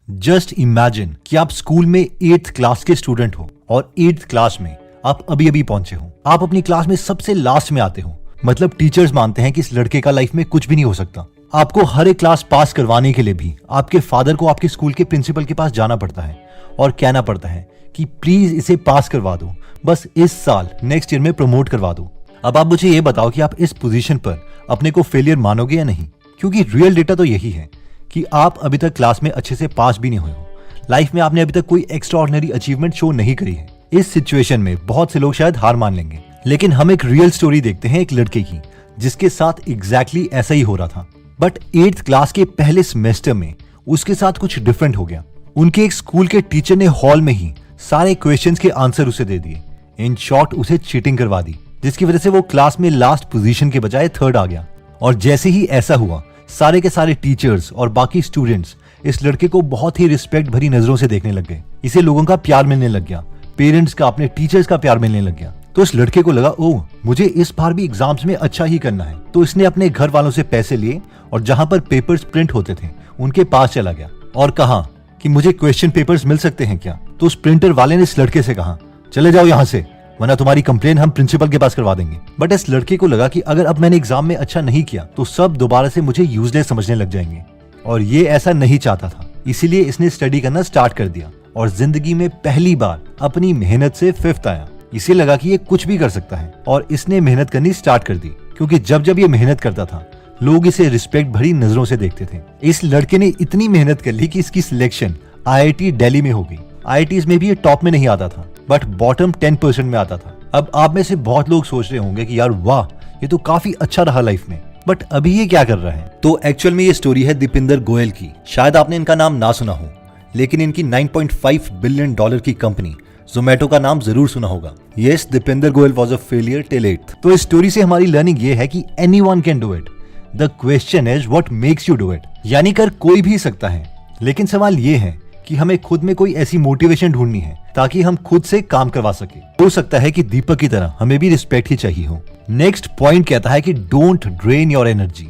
Just imagine कि आप school में 8th क्लास के स्टूडेंट हो और 8th क्लास में आप अभी अभी पहुंचे हो। आप अपनी क्लास में सबसे लास्ट में आते हो। मतलब टीचर्स मानते हैं कि इस लड़के का लाइफ में कुछ भी नहीं हो सकता। आपको हर एक क्लास पास करवाने के लिए भी आपके फादर को आपके स्कूल के प्रिंसिपल के पास जाना पड़ता है और कहना पड़ता है कि प्लीज इसे पास करवा दो, बस इस साल नेक्स्ट ईयर में प्रमोट करवा दो। अब आप मुझे ये बताओ कि आप इस पोजीशन पर अपने को फेलियर मानोगे या नहीं, क्योंकि रियल डेटा तो यही है कि आप अभी तक क्लास में अच्छे से पास भी नहीं हुए हो। लाइफ में आपने अभी तक कोई एक्स्ट्राऑर्डिनरी अचीवमेंट शो नहीं करी है। इस सिचुएशन में बहुत से लोग शायद हार मान लेंगे, लेकिन हम एक रियल स्टोरी देखते हैं एक लड़के की जिसके साथ एग्जैक्टली ऐसा ही हो रहा था। बट 8th क्लास के पहले सेमेस्टर में उसके साथ कुछ डिफरेंट हो गया। उनके एक स्कूल के टीचर ने हॉल में ही सारे क्वेश्चंस के आंसर उसे दे दिए। इन शॉर्ट उसे चीटिंग करवा दी, जिसकी वजह से वो क्लास में लास्ट पोजीशन के बजाय 3rd आ गया। और जैसे ही ऐसा हुआ, सारे के सारे टीचर्स और बाकी स्टूडेंट्स इस लड़के को बहुत ही रिस्पेक्ट भरी नजरों से देखने लग गए। इसे लोगों का प्यार मिलने लग गया, पेरेंट्स का, अपने टीचर्स का प्यार मिलने लग गया। तो इस लड़के को लगा, ओह मुझे इस बार भी एग्जाम्स में अच्छा ही करना है। तो इसने अपने घर वालों से पैसे लिए और जहां पर पेपर्स प्रिंट होते थे उनके पास चला गया और कहा कि मुझे क्वेश्चन पेपर्स मिल सकते हैं क्या। तो उस प्रिंटर वाले ने इस लड़के से कहा, चले जाओ यहाँ से, वरना तुम्हारी कंप्लेन हम प्रिंसिपल के पास करवा देंगे। बट इस लड़के को लगा कि अगर अब मैंने एग्जाम में अच्छा नहीं किया तो सब दोबारा से मुझे यूजलेस समझने लग जाएंगे, और ये ऐसा नहीं चाहता था। इसीलिए इसने स्टडी करना स्टार्ट कर दिया और जिंदगी में पहली बार अपनी मेहनत से 5th आया। इसे लगा कि ये कुछ भी कर सकता है और इसने मेहनत करनी स्टार्ट कर दी, क्योंकि जब जब ये मेहनत करता था लोग इसे रिस्पेक्ट भरी नजरों से देखते थे। इस लड़के ने इतनी मेहनत कर ली कि इसकी सिलेक्शन IIT दिल्ली में हो गई। IITs में भी ये टॉप में नहीं आता था, बट बॉटम 10% में आता था। अब आप में से बहुत लोग सोच रहे होंगे कि यार वाह, ये तो काफी अच्छा रहा लाइफ में, बट अभी ये क्या कर रहा है। तो एक्चुअल में ये स्टोरी है दीपिंदर गोयल की। शायद आपने इनका नाम ना सुना हो, लेकिन इनकी $9.5 बिलियन की कंपनी जोमेटो का नाम जरूर सुना होगा। Yes, Deepinder Goyal was a failure till 8th। तो इस स्टोरी से हमारी लर्निंग ये है कि anyone can do it, the question is what makes you do it. यानी कर कोई भी सकता है, लेकिन सवाल ये है कि हमें खुद में कोई ऐसी मोटिवेशन ढूंढनी है ताकि हम खुद से काम करवा सके। हो सकता है कि दीपक की तरह हमें भी रिस्पेक्ट ही चाहिए हो। नेक्स्ट पॉइंट कहता है कि don't drain your energy.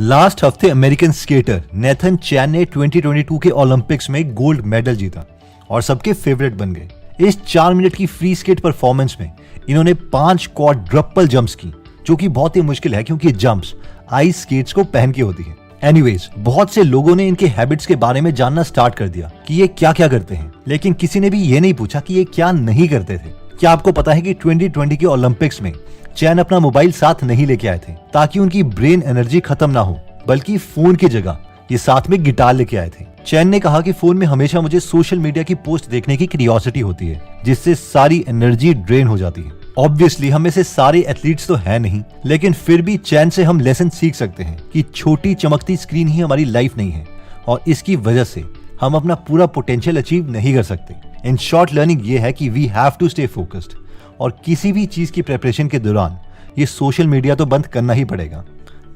Last हफ्ते अमेरिकन स्केटर नेथन चैन ने 2022 के ओलंपिक्स में गोल्ड मेडल जीता और सबके फेवरेट बन गए। इस 4 मिनट की फ्री स्केट परफॉर्मेंस में इन्होंने 5 क्वाड्रपल जंप्स की, जो कि बहुत ही मुश्किल है क्योंकि जंप्स आइस स्केट्स को पहन के होती है। एनीवेज, बहुत से लोगों ने इनके हैबिट्स के बारे में जानना स्टार्ट कर दिया कि ये क्या क्या करते हैं, लेकिन किसी ने भी ये नहीं पूछा कि ये क्या नहीं करते थे। क्या आपको पता है कि 2020 के ओलंपिक्स में चैन अपना मोबाइल साथ नहीं लेके आए थे ताकि उनकी ब्रेन एनर्जी खत्म ना हो, बल्कि फोन की जगह ये साथ में गिटार लेके आए थे। चैन ने कहा कि फोन में हमेशा मुझे सोशल मीडिया की पोस्ट देखने की क्यूरियोसिटी होती है, जिससे सारी एनर्जी ड्रेन हो जाती है। ऑब्वियसली हम में से सारे एथलीट्स तो है नहीं, लेकिन फिर भी चैन से हम लेसन सीख सकते हैं कि छोटी चमकती स्क्रीन ही हमारी लाइफ नहीं है और इसकी वजह से हम अपना पूरा पोटेंशियल अचीव नहीं कर सकते। इन शॉर्ट लर्निंग ये है कि we have to stay focused, और किसी भी चीज की प्रिपरेशन के दौरान ये सोशल मीडिया तो बंद करना ही पड़ेगा।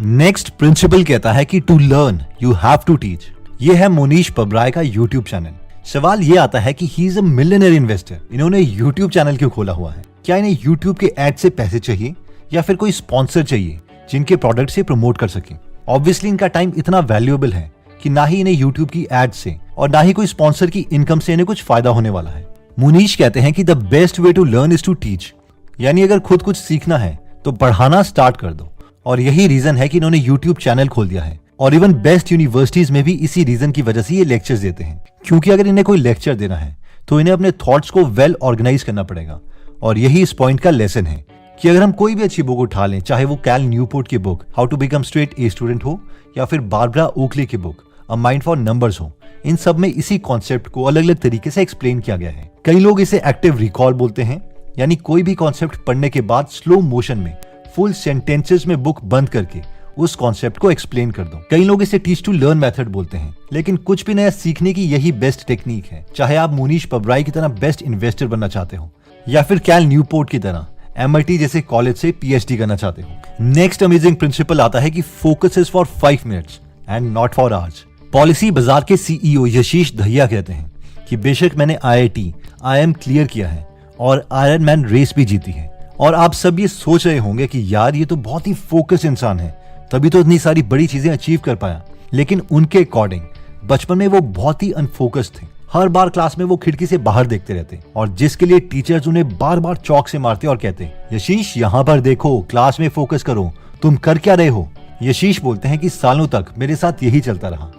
नेक्स्ट प्रिंसिपल कहता है कि to learn you have to teach. ये है मोनीश पबराय का यूट्यूब चैनल। सवाल ये आता है कि he is a millionaire investor, इन्होंने यूट्यूब चैनल क्यों खोला हुआ है? क्या इन्हें यूट्यूब के एड से पैसे चाहिए या फिर कोई स्पॉन्सर चाहिए जिनके प्रोडक्ट से प्रमोट कर सके? ऑब्वियसली इनका टाइम इतना वैल्यूएबल है कि ना ही इन्हें यूट्यूब की एड से और ना ही कोई स्पॉन्सर की इनकम से इन्हें कुछ फायदा होने वाला है। मुनीश कहते हैं कि the best way to learn is to teach, यानी अगर खुद कुछ सीखना है तो पढ़ाना स्टार्ट कर दो। और यही रीजन है कि इन्होंने यूट्यूब चैनल खोल दिया है, और इवन बेस्ट यूनिवर्सिटीज में भी इसी रीजन की वजह से ये लेक्चर्स देते हैं। क्योंकि अगर इन्हें कोई लेक्चर देना है तो इन्हें अपने थॉट्स को वेल ऑर्गेनाइज करना पड़ेगा, और यही इस पॉइंट का लेसन है कि अगर हम कोई भी अच्छी बुक उठा लें, चाहे वो कैल न्यूपोर्ट की book how to become straight A student हो या फिर बारबरा ओकली की book a mind for numbers हो, इन सब में इसी कॉन्सेप्ट को अलग अलग तरीके से एक्सप्लेन किया गया है। कई लोग इसे एक्टिव रिकॉल बोलते हैं, यानी कोई भी कॉन्सेप्ट पढ़ने के बाद स्लो मोशन में फुल सेंटेंसेस में बुक बंद करके उस कॉन्सेप्ट को एक्सप्लेन कर दो। कई लोग इसे टीच टू लर्न मेथड बोलते हैं, लेकिन कुछ भी नया सीखने की यही बेस्ट टेक्निक है। चाहे आप मोनीश पबराई की तरह बेस्ट इन्वेस्टर बनना चाहते हो या फिर कैल न्यूपोर्ट की तरह MIT जैसे कॉलेज से PhD करना चाहते हो। नेक्स्ट अमेजिंग प्रिंसिपल आता है कि focus is for 5 minutes and not for hours. Policy बाजार के CEO यशीश दहिया कहते हैं कि बेशक मैंने IIT IIM क्लियर किया है और आयरन मैन रेस भी जीती है, और आप सब ये सोच रहे होंगे कि यार ये तो बहुत ही फोकस इंसान है, तभी तो इतनी सारी बड़ी चीजें अचीव कर पाया। लेकिन उनके अकॉर्डिंग बचपन में वो बहुत ही अनफोकस्ड थे। हर बार क्लास में वो खिड़की से बाहर देखते रहते और जिसके लिए टीचर्स उन्हें बार बार चौक से मारते और कहते, यशीश यहाँ पर देखो, क्लास में फोकस करो, तुम कर क्या रहे हो। यशीश बोलते हैं कि सालों तक मेरे साथ यही चलता रहा,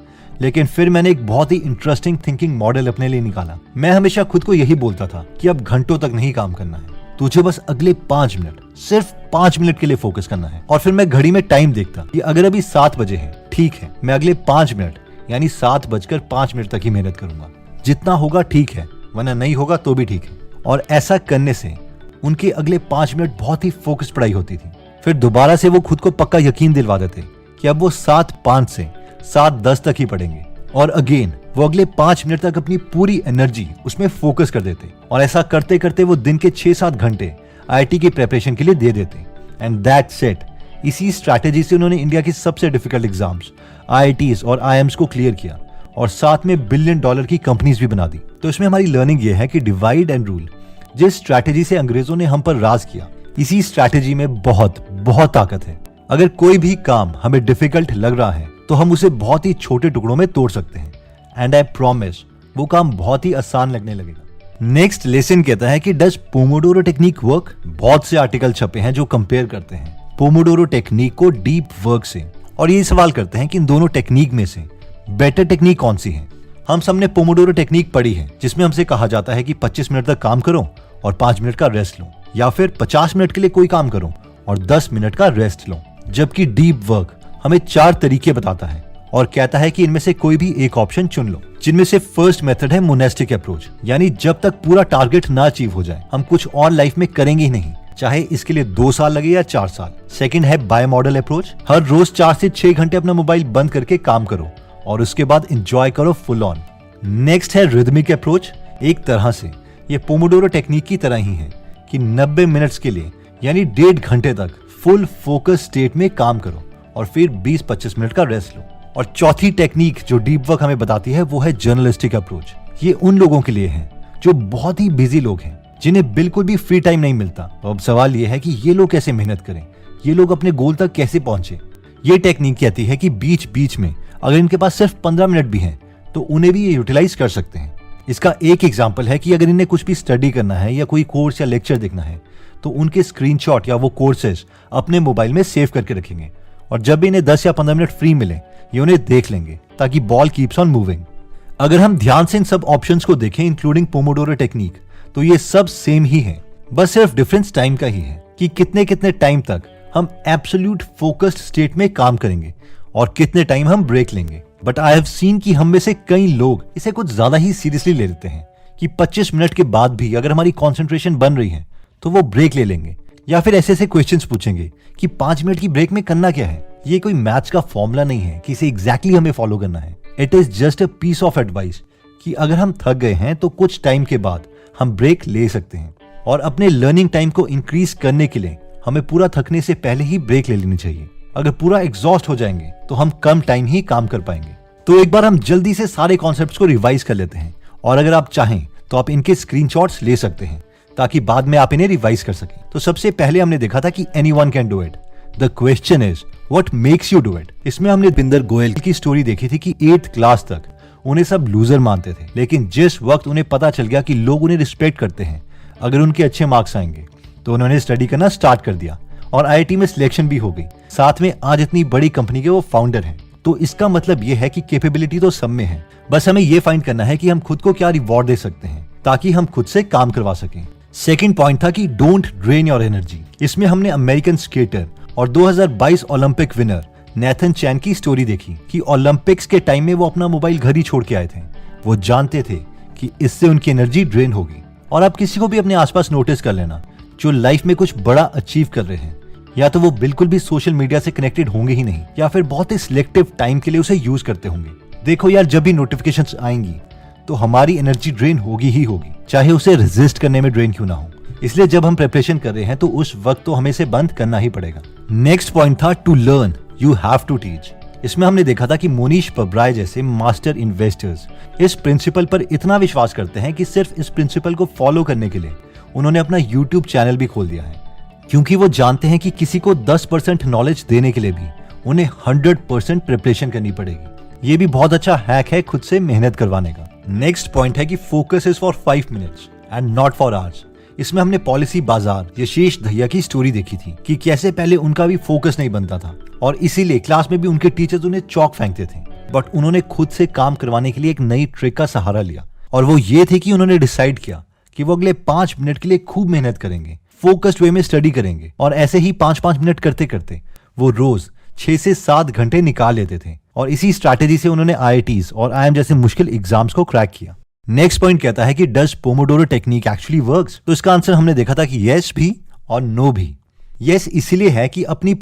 लेकिन फिर मैंने एक बहुत ही इंटरेस्टिंग थिंकिंग मॉडल अपने लिए निकाला। मैं हमेशा खुद को यही बोलता था कि अब घंटों तक नहीं काम करना है, तुझे बस अगले 5 मिनट, सिर्फ 5 मिनट के लिए फोकस करना है। और फिर मैं घड़ी में टाइम देखता कि अगर अभी 7 बजे है, ठीक है, मैं अगले 5 मिनट यानी 7:05 तक ही मेहनत करूंगा। जितना होगा ठीक है, वरना नहीं होगा तो भी ठीक है। और ऐसा करने से उनके अगले 5 मिनट बहुत ही फोकस पढ़ाई होती थी। फिर दोबारा से वो खुद को पक्का यकीन दिलवा देते कि अब वो 7:05 से 7:10 तक ही पढ़ेंगे। और अगेन वो अगले 5 मिनट तक अपनी पूरी एनर्जी उसमें फोकस कर देते और ऐसा करते करते वो दिन के 6-7 घंटे आईआईटी की प्रिपरेशन के लिए दे देते। And that's it. इसी स्ट्रैटेजी से उन्होंने इंडिया की सबसे डिफिकल्ट एग्जाम्स, आईआईटीज और आईएम्स को क्लियर किया और साथ में $1 बिलियन की कंपनीज भी बना दी। तो इसमें हमारी लर्निंग ये है कि डिवाइड एंड रूल, जिस स्ट्रैटेजी से अंग्रेजों ने हम पर राज किया, इसी स्ट्रैटेजी में बहुत बहुत ताकत है। अगर कोई भी काम हमें डिफिकल्ट लग रहा है तो हम उसे बहुत ही छोटे टुकड़ों में तोड़ सकते हैं। एंड आई प्रॉमिस वो काम बहुत ही आसान लगने लगेगा। नेक्स्ट लेसन कहता है कि डज पोमोडोरो टेक्निक वर्क। बहुत से आर्टिकल छपे हैं जो कंपेयर करते हैं पोमोडोरो टेक्निक को डीप वर्क से, और ये सवाल करते हैं कि इन दोनों टेक्निक में से बेटर टेक्निक कौन सी है। हम सबने पोमोडोरो टेक्निक पढ़ी है, जिसमें हमसे कहा जाता है कि 25 मिनट तक काम करो और 5 मिनट का रेस्ट लो, या फिर 50 मिनट के लिए कोई काम करो और 10 मिनट का रेस्ट लो। जबकि डीप वर्क हमें 4 तरीके बताता है और कहता है कि इनमें से कोई भी एक ऑप्शन चुन लो, जिनमें से फर्स्ट मेथड है मोनेस्टिक अप्रोच, यानी जब तक पूरा टारगेट ना अचीव हो जाए हम कुछ और लाइफ में करेंगे ही नहीं, चाहे इसके लिए 2 साल लगे या 4 साल। सेकंड है बाय मॉडल अप्रोच, हर रोज 4 से 6 घंटे अपना मोबाइल बंद करके काम करो और उसके बाद एंजॉय करो फुल ऑन। नेक्स्ट है रिदमिक अप्रोच। एक तरह से ये पोमोडोरो टेक्निक की तरह ही है कि 90 मिनट्स के लिए यानी 1.5 घंटे तक फुल फोकस स्टेट में काम करो और फिर 20-25 मिनट का रेस्ट लो। और चौथी टेक्निक जो डीप वर्क हमें बताती है वो है जर्नलिस्टिक अप्रोच। ये उन लोगों के लिए है जो बहुत ही बिजी लोग हैं, जिन्हें बिल्कुल भी फ्री टाइम नहीं मिलता। तो अब सवाल ये है कि ये लोग कैसे मेहनत करें, ये लोग अपने गोल तक कैसे पहुंचे। ये टेक्निक कहती है कि बीच बीच में अगर इनके पास सिर्फ 15 मिनट भी हैं तो उन्हें भी ये यूटिलाइज कर सकते हैं। इसका एक एग्जाम्पल है कि अगर इन्हें कुछ भी स्टडी करना है या कोई कोर्स या लेक्चर देखना है तो उनके स्क्रीनशॉट या वो कोर्सेज अपने मोबाइल में सेव करके रखेंगे और जब भी इन्हें 10 या 15 मिनट फ्री मिले ये उन्हें देख लेंगे, ताकि बॉल कीप्स ऑन मूविंग। अगर हम ध्यान से इन सब ऑप्शंस को देखें इंक्लूडिंग पोमोडोरो टेक्निक, तो ये सब सेम ही है, बस सिर्फ डिफरेंस टाइम का ही है कि कितने कितने टाइम तक हम एब्सोल्यूट फोकस्ड स्टेट में काम करेंगे और कितने टाइम हम ब्रेक लेंगे। बट आई हैव सीन कि हम में से कई लोग इसे कुछ ज्यादा ही सीरियसली ले लेते हैं कि 25 मिनट के बाद भी अगर हमारी कंसंट्रेशन बन रही है तो वो ब्रेक ले लेंगे, या फिर ऐसे ऐसे क्वेश्चंस पूछेंगे कि 5 मिनट की ब्रेक में करना क्या है। ये कोई मैथ्स का फॉर्मूला नहीं है कि इसे एग्जैक्टली हमें फॉलो करना है। It is just a piece of advice कि अगर हम थक गए हैं तो कुछ टाइम के बाद हम ब्रेक ले सकते हैं, और अपने लर्निंग टाइम को इंक्रीज करने के लिए हमें पूरा थकने से पहले ही ब्रेक ले लेनी चाहिए। अगर पूरा एग्जॉस्ट हो जाएंगे तो हम कम टाइम ही काम कर पाएंगे। तो एक बार हम जल्दी से सारे कॉन्सेप्ट्स को रिवाइज कर लेते हैं, और अगर आप चाहें तो आप इनके स्क्रीनशॉट्स ले सकते हैं ताकि बाद में आप इन्हें रिवाइज कर सकें। तो सबसे पहले हमने देखा था कि anyone can do it, the question is what makes you do it. इसमें हमने बिंदर गोयल की स्टोरी देखी थी कि 8th क्लास तक उन्हें सब लूजर मानते थे, लेकिन जिस वक्त उन्हें पता चल गया कि लोग उन्हें रिस्पेक्ट करते हैं अगर उनके अच्छे मार्क्स आएंगे, तो उन्होंने स्टडी करना स्टार्ट कर दिया और आईआईटी में सिलेक्शन भी हो गई। साथ में आज इतनी बड़ी कंपनी के वो फाउंडर हैं। तो इसका मतलब ये है कि कैपेबिलिटी तो सब में है, बस हमें ये फाइंड करना है कि हम खुद को क्या रिवॉर्ड दे सकते हैं ताकि हम खुद से काम करवा सकें। सेकंड पॉइंट था कि डोंट ड्रेन योर एनर्जी। इसमें हमने अमेरिकन स्केटर और 2022 ओलंपिक विनर नेथन चैन की स्टोरी देखी कि ओलंपिक्स के टाइम में वो अपना मोबाइल घर ही छोड़ के आए थे। वो जानते थे कि इससे उनकी एनर्जी ड्रेन होगी। और आप किसी को भी अपने आसपास नोटिस कर लेना जो लाइफ में कुछ बड़ा अचीव कर रहे हैं, या तो वो बिल्कुल भी सोशल मीडिया से कनेक्टेड होंगे ही नहीं, या फिर बहुत ही सिलेक्टिव टाइम के लिए उसे यूज करते होंगे। देखो यार, जब भी नोटिफिकेशंस आएंगी तो हमारी एनर्जी ड्रेन होगी ही होगी, चाहे उसे रेजिस्ट करने में ड्रेन क्यों ना हो। इसलिए जब हम प्रिपरेशन कर रहे हैं तो उस वक्त तो हमें इसे बंद करना ही पड़ेगा। नेक्स्ट पॉइंट था to learn you have to teach. इसमें हमने देखा था कि मोनीश पब्राय जैसे मास्टर इन्वेस्टर्स इस प्रिंसिपल पर इतना विश्वास करते हैं कि सिर्फ इस प्रिंसिपल को फॉलो करने के लिए उन्होंने अपना यूट्यूब चैनल भी खोल दिया है, क्योंकि वो जानते हैं कि किसी को 10% नॉलेज देने के लिए भी उन्हें 100% प्रिपरेशन करनी पड़ेगी। ये भी बहुत अच्छा हैक है खुद से मेहनत करवाने का। नेक्स्ट पॉइंट है कि focus is for 5 minutes and not for hours. इसमें हमने पॉलिसी बाजार यशेश दहिया की स्टोरी देखी थी कि कैसे पहले उनका भी फोकस नहीं बनता था और इसीलिए क्लास में भी उनके टीचर्स उन्हें चौक फेंकते थे, बट उन्होंने खुद से काम करवाने के लिए एक नई ट्रिक का सहारा लिया और वो ये थे कि उन्होंने डिसाइड किया कि वो अगले 5 मिनट के लिए खूब मेहनत करेंगे, फोकस्ड वे में स्टडी करेंगे और ऐसे ही 5-5 मिनट करते करते वो रोज 6 से 7 घंटे निकाल लेते थे और इसी स्ट्रैटेजी से उन्होंने IITs और IIM जैसे मुश्किल एग्जाम्स को क्रैक किया। नेक्स्ट पॉइंट कहता है कि does Pomodoro technique actually works? तो इसका आंसर हमने देखा था कि यस भी और नो भी। यस इसीलिए है कि अपनी